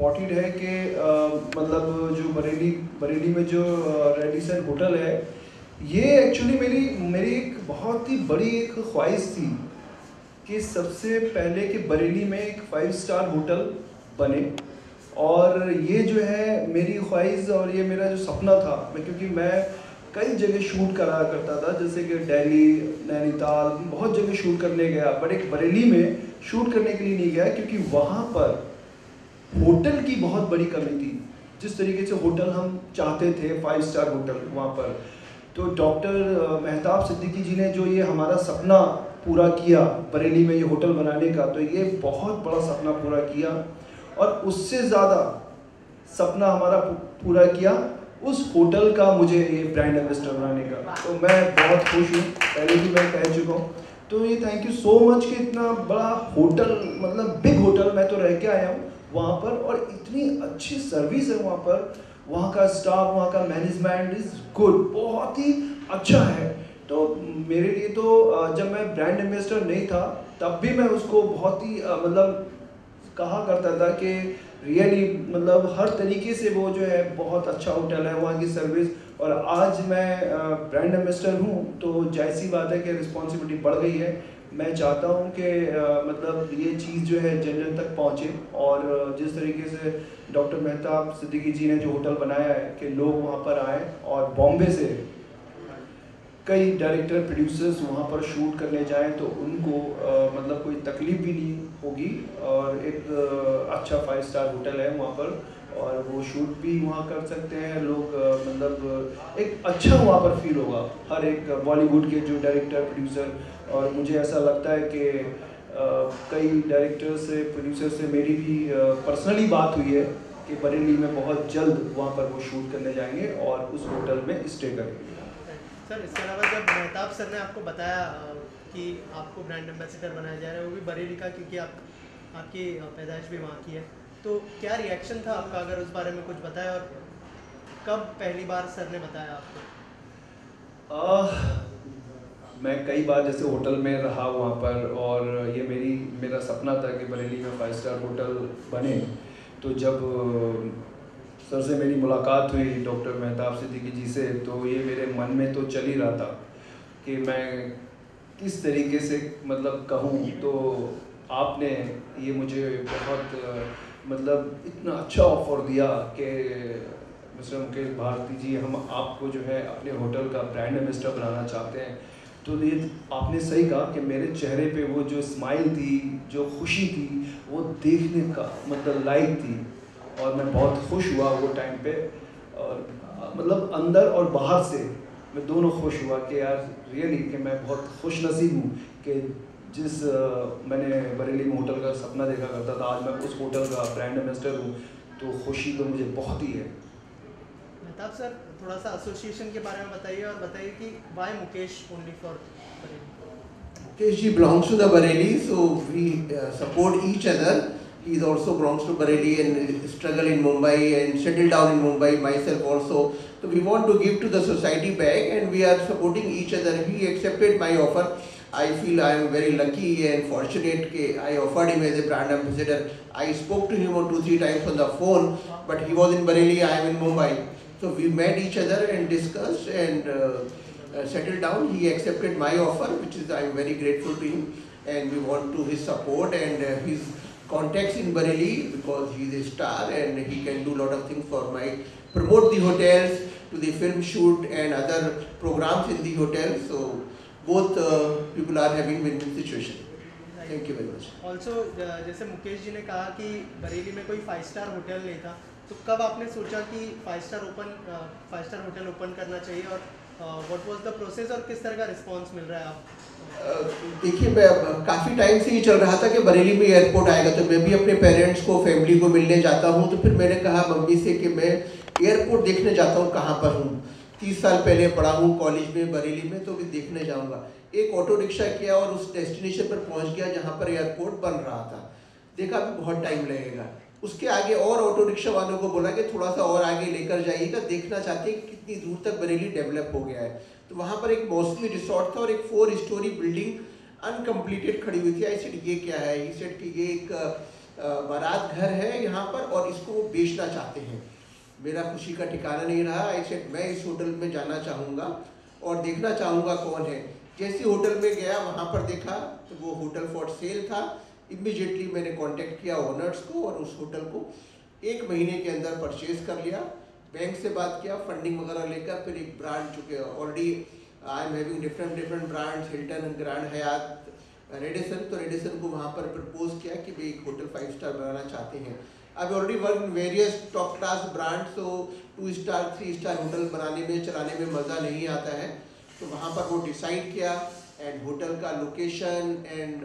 Important है कि मतलब जो बरेली में जो रेडिसन होटल है, ये एक्चुअली मेरी एक बहुत ही बड़ी एक ख्वाहिश थी कि सबसे पहले कि बरेली में एक 5 स्टार होटल बने। और ये जो है मेरी ख्वाहिश और ये मेरा जो सपना था, क्योंकि मैं कई जगह शूट करा करता था, जैसे कि दिल्ली, नैनीताल, बहुत जगह शूट करने गया, बट एक बरेली में शूट करने के लिए नहीं गया क्योंकि वहाँ पर होटल की बहुत बड़ी कमी थी। जिस तरीके से होटल हम चाहते थे, 5 स्टार होटल वहाँ पर, तो डॉक्टर मेहताब सिद्दीकी जी ने जो ये हमारा सपना पूरा किया बरेली में ये होटल बनाने का, तो ये बहुत बड़ा सपना पूरा किया। और उससे ज़्यादा सपना हमारा पूरा किया उस होटल का, मुझे ये ब्रांड एम्बेसडर बनाने का। तो मैं बहुत खुश हूँ, पहले भी मैं कह चुका हूँ। तो ये थैंक यू सो मच कि इतना बड़ा होटल, मतलब बिग होटल, मैं तो रह के आया हूँ वहाँ पर, और इतनी अच्छी सर्विस है वहाँ पर, वहाँ का स्टाफ, वहाँ का मैनेजमेंट इज़ गुड, बहुत ही अच्छा है। तो मेरे लिए तो जब मैं ब्रांड एम्बेसडर नहीं था तब भी मैं उसको बहुत ही मतलब कहा करता था कि रियली मतलब हर तरीके से वो जो है बहुत अच्छा होटल है, वहाँ की सर्विस। और आज मैं ब्रांड एम्बेसडर हूँ, तो जैसी बात है कि रिस्पॉन्सिबिलिटी बढ़ गई है। मैं चाहता हूँ कि मतलब ये चीज़ जो है जन जन तक पहुँचे, और जिस तरीके से डॉक्टर मेहताब सिद्दीकी जी ने जो होटल बनाया है कि लोग वहाँ पर आएँ, और बॉम्बे से कई डायरेक्टर प्रोड्यूसर्स वहाँ पर शूट करने जाएं तो उनको मतलब कोई तकलीफ भी नहीं होगी। और एक अच्छा 5 स्टार होटल है वहाँ पर, और वो शूट भी वहाँ कर सकते हैं लोग। मतलब एक अच्छा वहाँ पर फील होगा हर एक बॉलीवुड के जो डायरेक्टर प्रोड्यूसर। और मुझे ऐसा लगता है कि कई डायरेक्टर से, प्रोड्यूसर से मेरी भी पर्सनली बात हुई है कि बरेली में बहुत जल्द वहाँ पर वो शूट करने जाएंगे और उस होटल में स्टे करेंगे। सर, इसके अलावा जब मेहताब सर ने आपको बताया कि आपको ब्रांड एम्बेसडर बनाया जा रहा है, वो भी बरेली का, क्योंकि आपकी पैदाइश भी वहाँ की है, तो क्या रिएक्शन था आपका, अगर उस बारे में कुछ बताया, और कब पहली बार सर ने बताया आपको? मैं कई बार जैसे होटल में रहा वहाँ पर, और ये मेरा सपना था कि बरेली में 5 स्टार होटल बने। तो जब सर से मेरी मुलाकात हुई डॉक्टर मेहताब सिद्दीकी जी से, तो ये मेरे मन में तो चल ही रहा था कि मैं किस तरीके से मतलब कहूँ। तो आपने ये मुझे बहुत मतलब इतना अच्छा ऑफ़र दिया कि मिस्टर मुकेश भारती जी, हम आपको जो है अपने होटल का ब्रांड एम्बेसडर बनाना चाहते हैं। तो ये आपने सही कहा कि मेरे चेहरे पे वो जो स्माइल थी, जो खुशी थी, वो देखने का मतलब लायक थी। और मैं बहुत खुश हुआ वो टाइम पे, और मतलब अंदर और बाहर से मैं दोनों खुश हुआ कि यार रियली कि मैं बहुत खुश नसीब हूँ कि जिस मैंने बरेली में होटल का सपना देखा करता था, आज मैं उस होटल का ब्रांड एम्बेसडर हूँ। तो खुशी तो मुझे बहुत ही है। मेहताब सर, थोड़ा सा एसोसिएशन के बारे में बताइए, और बताइए कि why Mukesh only for Bareilly? Mukesh ji belongs to the Bareilly, so we support each other. He is also belongs to Bareilly and struggle in Mumbai and settle down in Mumbai, myself also. So we want to give to the society back, and we are supporting each other. He accepted my offer. I feel I am very lucky and fortunate that I offered him as a brand ambassador. I spoke to him on 2-3 times on the phone, but he was in Bareilly, I am in Mumbai. So we met each other and discussed and settled down. He accepted my offer, which is I am very grateful to him, and we want to his support and his contacts in Bareilly, because he is a star and he can do lot of things for my promote the hotels, to the film shoot and other programs in the hotel. So both people are having win-win situation. Thank you very much. Also, जैसे मुकेश जी ने कहा कि बरेली में कोई 5 star hotel नहीं था, तो कब आपने सोचा कि 5 स्टार होटल ओपन करना चाहिए, और व्हाट वाज द प्रोसेस, और किस तरह का रिस्पांस मिल रहा है आप? देखिए, मैं काफ़ी टाइम से ये चल रहा था कि बरेली में एयरपोर्ट आएगा, तो मैं भी अपने पेरेंट्स को, फैमिली को मिलने जाता हूँ। तो फिर मैंने कहा मम्मी से कि मैं एयरपोर्ट देखने जाता हूँ, कहाँ पर हूँ। 30 साल पहले पढ़ा हूँ कॉलेज में बरेली में, तो भी देखने जाऊँगा। एक ऑटो रिक्शा किया और उस डेस्टिनेशन पर पहुँच गया जहाँ पर एयरपोर्ट बन रहा था। देखा भी बहुत टाइम लगेगा। उसके आगे और ऑटो रिक्शा वालों को बोला कि थोड़ा सा और आगे लेकर जाइएगा, देखना चाहते हैं कि कितनी दूर तक बरेली डेवलप हो गया है। तो वहाँ पर एक मौसमी रिसोर्ट था और एक 4 स्टोरी बिल्डिंग अनकम्प्लीटेड खड़ी हुई थी। आई सेड ये क्या है? ही सेड कि ये एक बारात घर है यहाँ पर और इसको वो बेचना चाहते हैं। मेरा खुशी का ठिकाना नहीं रहा। आई सेड मैं इस होटल में जाना चाहूँगा और देखना चाहूँगा कौन है। जैसे होटल में गया वहाँ पर देखा तो वो होटल फॉर सेल था। इमीडिएटली मैंने कांटेक्ट किया ओनर्स को और उस होटल को 1 महीने के अंदर परचेज कर लिया। बैंक से बात किया, फंडिंग वगैरह लेकर फिर एक ब्रांड चुके already I am having different brands, Hilton, Grand Hyatt, Radisson. तो रेडिसन को वहाँ पर प्रपोज किया कि भाई एक होटल 5 स्टार बनाना चाहते हैं। अब already work in various top class brand, तो 2 स्टार 3 स्टार होटल बनाने में चलाने में मज़ा नहीं आता है। तो वहाँ पर वो डिसाइड किया एंड होटल का लोकेशन एंड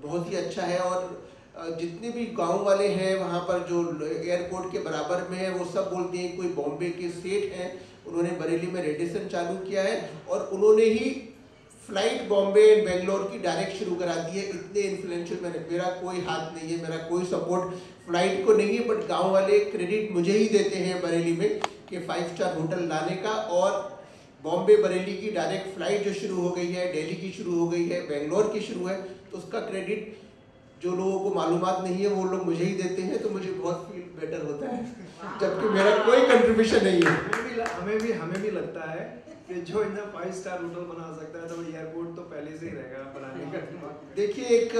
बहुत ही अच्छा है। और जितने भी गांव वाले हैं वहाँ पर जो एयरपोर्ट के बराबर में है वो सब बोलते हैं कोई बॉम्बे के सेठ हैं, उन्होंने बरेली में रेडिसन चालू किया है और उन्होंने ही फ्लाइट बॉम्बे एंड बेंगलोर की डायरेक्ट शुरू करा दी है। इतने इन्फ्लुएंशियल मेरा कोई हाथ नहीं है, मेरा कोई सपोर्ट फ्लाइट को नहीं है, बट गांव वाले क्रेडिट मुझे ही देते हैं बरेली में कि 5 स्टार होटल लाने का। और बॉम्बे बरेली की डायरेक्ट फ्लाइट जो शुरू हो गई है, दिल्ली की शुरू हो गई है, बेंगलोर की शुरू है, तो उसका क्रेडिट जो लोगों को मालूमात नहीं है वो लोग मुझे ही देते हैं। तो मुझे बहुत फील बेटर होता है जबकि मेरा कोई कंट्रीब्यूशन नहीं है। हमें भी लगता है कि जो इतना 5 स्टार होटल बना सकता है तो एयरपोर्ट तो पहले से ही रहेगा बनाने का। देखिए एक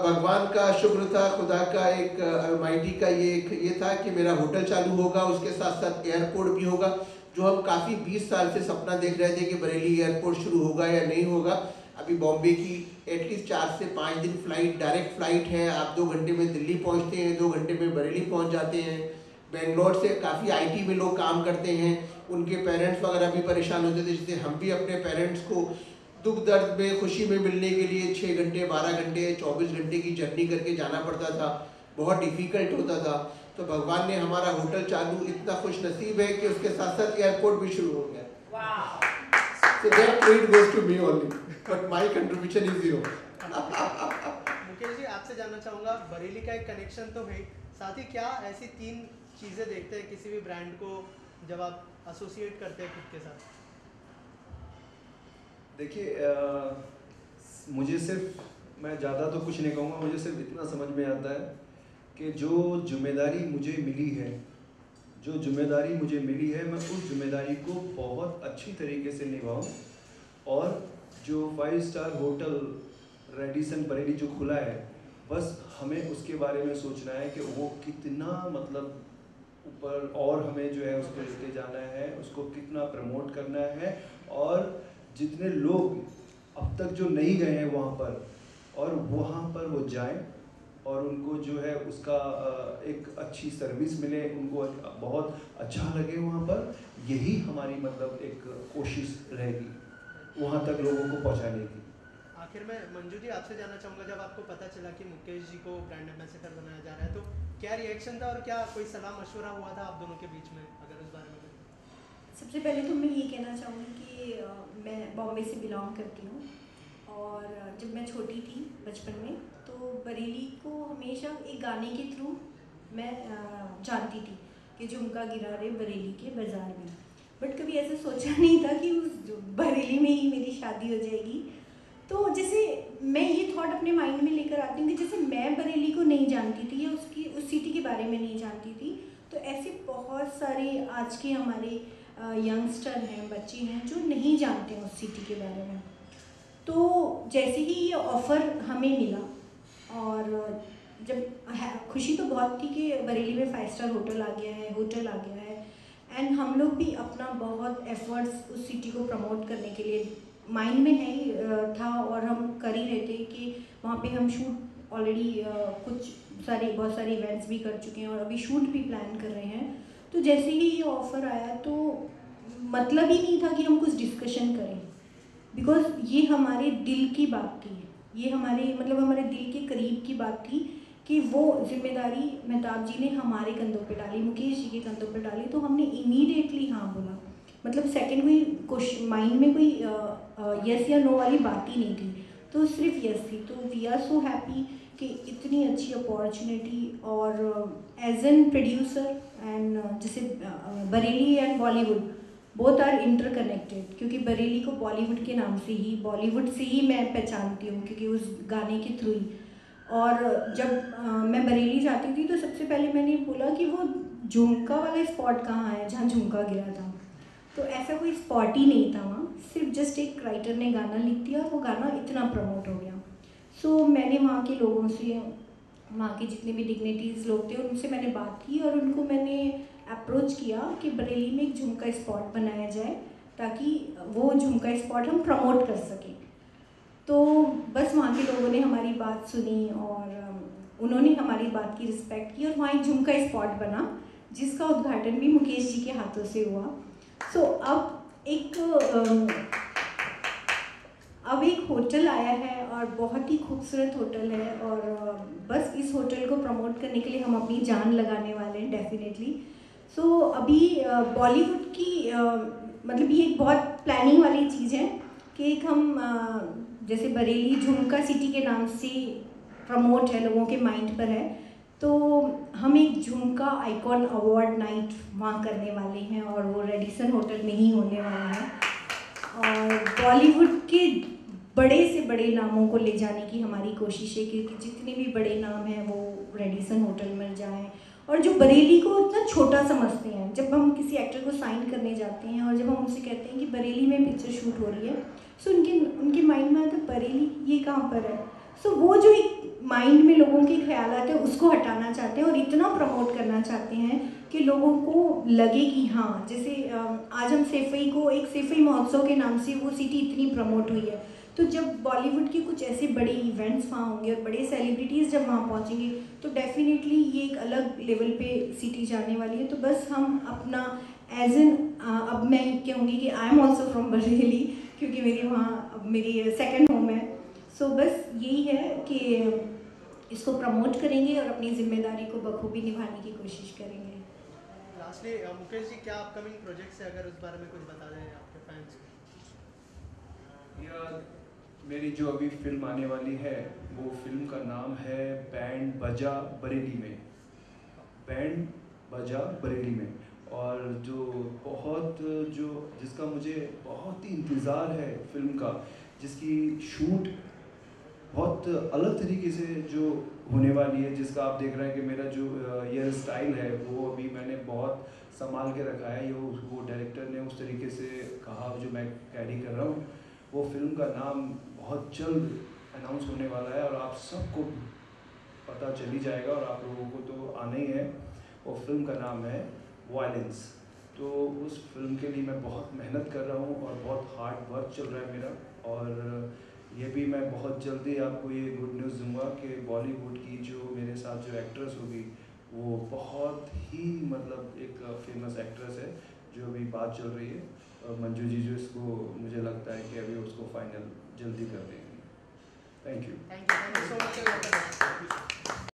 भगवान का शुक्र था, खुदा का एक अलमाइटी का ये था कि मेरा होटल चालू होगा, उसके साथ साथ एयरपोर्ट भी होगा, जो हम काफ़ी 20 साल से सपना देख रहे थे कि बरेली एयरपोर्ट शुरू होगा या नहीं होगा। अभी बॉम्बे की एटलीस्ट 4 से 5 दिन फ्लाइट, डायरेक्ट फ्लाइट है, आप 2 घंटे में दिल्ली पहुंचते हैं, 2 घंटे में बरेली पहुंच जाते हैं। बेंगलोर से काफ़ी आईटी में लोग काम करते हैं, उनके पेरेंट्स वगैरह भी परेशान होते थे, जैसे हम भी अपने पेरेंट्स को दुख दर्द में खुशी में मिलने के लिए 6 घंटे 12 घंटे 24 घंटे की जर्नी करके जाना पड़ता था, बहुत डिफ़िकल्ट होता था। तो भगवान ने हमारा होटल चालू, इतना खुश नसीब है कि उसके साथ साथ एयरपोर्ट भी शुरू हो गया। So that credit goes to me only, but my contribution is zero. Mukesh ji आपसे जानना चाहूँगा, बरेली का एक कनेक्शन तो है, साथ ही क्या ऐसी 3 चीज़ें देखते हैं किसी भी ब्रांड को जब आप एसोसिएट करते हैं खुद के साथ? देखिए मुझे सिर्फ, मैं ज़्यादा तो कुछ नहीं कहूँगा, मुझे सिर्फ इतना समझ में आता है कि जो जिम्मेदारी मुझे मिली है, मैं उस जिम्मेदारी को बहुत अच्छी तरीके से निभाऊं। और जो 5 स्टार होटल रेडिसन बरेली जो खुला है, बस हमें उसके बारे में सोचना है कि वो कितना मतलब ऊपर और हमें जो है उसको लेके जाना है, उसको कितना प्रमोट करना है, और जितने लोग अब तक जो नहीं गए हैं वहाँ पर, और वहाँ पर वो जाएं और उनको जो है उसका एक अच्छी सर्विस मिले, उनको बहुत अच्छा लगे वहाँ पर। यही हमारी मतलब एक कोशिश रहेगी वहाँ तक लोगों को पहुँचाने की। आखिर में मंजू जी आपसे जानना चाहूँगा, जब आपको पता चला कि मुकेश जी को ब्रांड एम्बेसडर बनाया जा रहा है, तो क्या रिएक्शन था और क्या कोई सलाह मशवरा हुआ था आप दोनों के बीच में, अगर उस बारे में? सबसे पहले तो मैं ये कहना चाहूँगी कि मैं बॉम्बे से बिलोंग करती हूँ, और जब मैं छोटी थी बचपन में, तो बरेली को हमेशा एक गाने के थ्रू मैं जानती थी कि झुमका गिरा रे बरेली के बाज़ार में, बट कभी ऐसा सोचा नहीं था कि उस बरेली में ही मेरी शादी हो जाएगी। तो जैसे मैं ये थॉट अपने माइंड में लेकर आती हूँ कि जैसे मैं बरेली को नहीं जानती थी या उस सिटी के बारे में नहीं जानती थी, तो ऐसे बहुत सारे आज के हमारे यंगस्टर हैं, बच्चे हैं जो नहीं जानते हैं उस सिटी के बारे में। तो जैसे ही ये ऑफ़र हमें मिला, और जब खुशी तो बहुत थी कि बरेली में 5 स्टार होटल आ गया है, एंड हम लोग भी अपना बहुत एफर्ट्स उस सिटी को प्रमोट करने के लिए माइंड में है ही था, और हम कर ही रहे थे कि वहाँ पे हम शूट ऑलरेडी बहुत सारे इवेंट्स भी कर चुके हैं और अभी शूट भी प्लान कर रहे हैं। तो जैसे ही ये ऑफ़र आया तो मतलब ही नहीं था कि हम कुछ डिस्कशन करें, बिकॉज ये हमारे दिल की बात थी, ये हमारे दिल के करीब की बात थी कि वो जिम्मेदारी मेहताब जी ने हमारे कंधों पे डाली, मुकेश जी के कंधों पे डाली, तो हमने इमीडिएटली हाँ बोला। मतलब सेकंड कोई माइंड में कोई यस या नो वाली बात ही नहीं थी, तो सिर्फ यस थी। तो वी आर सो हैप्पी कि इतनी अच्छी अपॉर्चुनिटी, और एज एन प्रोड्यूसर एंड जैसे Bareilly and Bollywood both are interconnected, क्योंकि बरेली को बॉलीवुड के नाम से ही, बॉलीवुड से ही मैं पहचानती हूँ, क्योंकि उस गाने के थ्रू ही। और जब मैं बरेली जाती थी तो सबसे पहले मैंने बोला कि वो झुमका वाला स्पॉट कहाँ है जहाँ झुमका गिरा था। तो ऐसा कोई स्पॉट ही नहीं था वहाँ, सिर्फ जस्ट एक राइटर ने गाना लिख दिया और वो गाना इतना प्रमोट हो गया। सो मैंने वहाँ के लोगों से, वहाँ के जितने भी डिग्निटीज़ लोग थे उनसे मैंने बात की और उनको मैंने अप्रोच किया कि बरेली में एक झुमका स्पॉट बनाया जाए ताकि वो झुमका स्पॉट हम प्रमोट कर सकें। तो बस वहाँ के लोगों ने हमारी बात सुनी और उन्होंने हमारी बात की रिस्पेक्ट की और वहाँ एक झुमका स्पॉट बना जिसका उद्घाटन भी मुकेश जी के हाथों से हुआ। सो अब एक होटल आया है और बहुत ही खूबसूरत होटल है और बस इस होटल को प्रमोट करने के लिए हम अपनी जान लगाने वाले हैं डेफिनेटली। सो अभी बॉलीवुड की मतलब ये एक बहुत प्लानिंग वाली चीज़ है कि एक हम जैसे बरेली झुमका सिटी के नाम से प्रमोट है, लोगों के माइंड पर है, तो हम एक झुमका आइकॉन अवार्ड नाइट वहाँ करने वाले हैं और वो रेडिसन होटल में ही होने वाला है और बॉलीवुड के बड़े से बड़े नामों को ले जाने की हमारी कोशिश है क्योंकि जितने भी बड़े नाम हैं वो रेडिसन होटल में जाएं। और जो बरेली को इतना छोटा समझते हैं, जब हम किसी एक्टर को साइन करने जाते हैं और जब हम उनसे कहते हैं कि बरेली में पिक्चर शूट हो रही है, सो उनके माइंड में आता है बरेली ये कहाँ पर है। सो वो जो एक माइंड में लोगों के ख्याल आते हैं उसको हटाना चाहते हैं और इतना प्रमोट करना चाहते हैं कि लोगों को लगे कि हाँ, जैसे आज हम सैफई को एक सैफई महोत्सव के नाम से वो सिटी इतनी प्रमोट हुई है, तो जब बॉलीवुड के कुछ ऐसे बड़े इवेंट्स वहाँ होंगे और बड़े सेलिब्रिटीज़ जब वहाँ पहुँचेंगे तो डेफिनेटली ये एक अलग लेवल पे सिटी जाने वाली है। तो बस हम अपना एज एन अब मैं कहूँगी कि I am also from Bareilly क्योंकि मेरी वहाँ मेरी सेकेंड होम है। सो बस यही है कि इसको प्रमोट करेंगे और अपनी जिम्मेदारी को बखूबी निभाने की कोशिश करेंगे। लास्टली मुकेश जी, क्या अपकमिंग प्रोजेक्ट्स है, अगर उस बारे में कुछ बता दें आपके फैंस को। मेरी जो अभी फिल्म आने वाली है वो फिल्म का नाम है बैंड बजा बरेली में, बैंड बजा बरेली में। और जिसका मुझे बहुत ही इंतज़ार है फिल्म का, जिसकी शूट बहुत अलग तरीके से जो होने वाली है, जिसका आप देख रहे हैं कि मेरा जो हेयर स्टाइल है वो अभी मैंने बहुत संभाल के रखा है। वो डायरेक्टर ने उस तरीके से कहा जो मैं कैरी कर रहा हूँ। वो फिल्म का नाम बहुत जल्द अनाउंस होने वाला है और आप सबको पता चल ही जाएगा और आप लोगों को तो आना ही है। वो फिल्म का नाम है वायलेंस। तो उस फिल्म के लिए मैं बहुत मेहनत कर रहा हूँ और बहुत हार्ड वर्क चल रहा है मेरा। और ये भी मैं बहुत जल्दी आपको ये गुड न्यूज़ दूंगा कि बॉलीवुड की जो मेरे साथ जो एक्ट्रेस होगी वो बहुत ही मतलब एक फेमस एक्ट्रेस है जो अभी बात चल रही है, मंजू जी, जो इसको मुझे लगता है कि अभी उसको फाइनल जल्दी कर देंगे। Thank you so much.